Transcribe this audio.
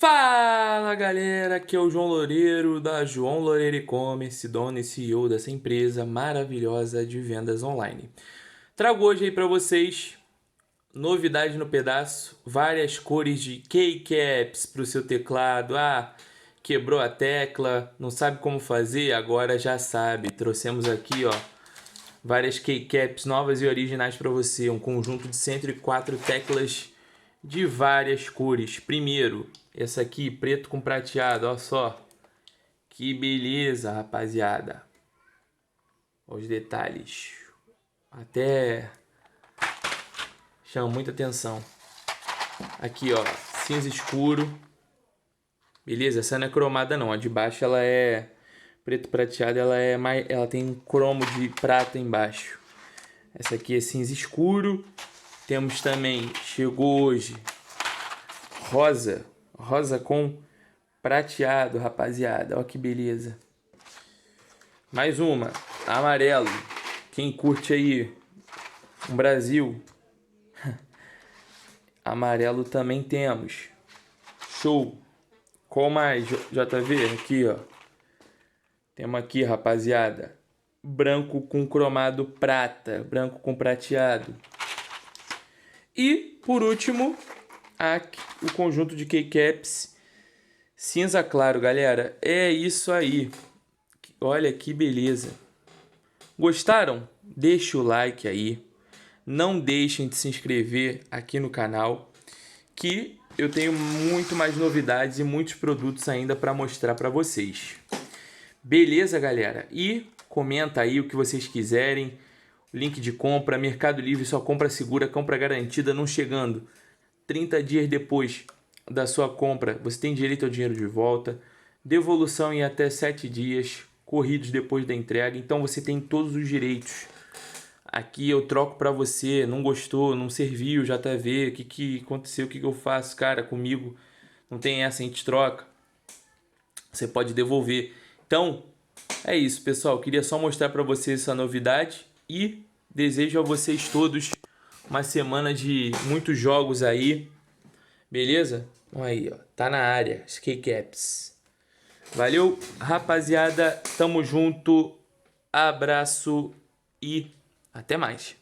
Fala galera, aqui é o João Loureiro da João Loureiro E-Commerce, dono e CEO dessa empresa maravilhosa de vendas online. Trago hoje aí para vocês novidade no pedaço, várias cores de keycaps para o seu teclado. Quebrou a tecla, não sabe como fazer? Agora já sabe. Trouxemos aqui, ó, várias keycaps novas e originais para você, um conjunto de 104 teclas de várias cores. Primeiro, essa aqui, preto com prateado, olha só. Que beleza, rapaziada. Os detalhes. Até chama muita atenção. Aqui, ó, cinza escuro. Beleza? Essa não é cromada não, a de baixo ela é preto prateado, ela tem um cromo de prata embaixo. Essa aqui é cinza escuro. Temos também, chegou hoje, rosa com prateado, rapaziada. Olha que beleza. Mais uma, amarelo. Quem curte aí um Brasil, amarelo também temos. Show. Qual mais, JV? Aqui, ó. Temos aqui, rapaziada, branco com cromado prata, branco com prateado. E, por último, aqui, o conjunto de keycaps cinza claro, galera. É isso aí. Olha que beleza. Gostaram? Deixa o like aí. Não deixem de se inscrever aqui no canal, que eu tenho muito mais novidades e muitos produtos ainda para mostrar para vocês. Beleza, galera? E comenta aí o que vocês quiserem. Link de compra, Mercado Livre, só compra segura, compra garantida, não chegando 30 dias depois da sua compra, você tem direito ao dinheiro de volta, devolução em até 7 dias, corridos depois da entrega, então você tem todos os direitos. Aqui eu troco para você, não gostou, não serviu, JV, o que aconteceu, o que eu faço? Cara, comigo não tem essa, a gente troca. Você pode devolver. Então, é isso, pessoal. Queria só mostrar para vocês essa novidade e desejo a vocês todos uma semana de muitos jogos aí. Beleza? Então aí, ó, tá na área, as keycaps. Valeu, rapaziada. Tamo junto. Abraço e até mais.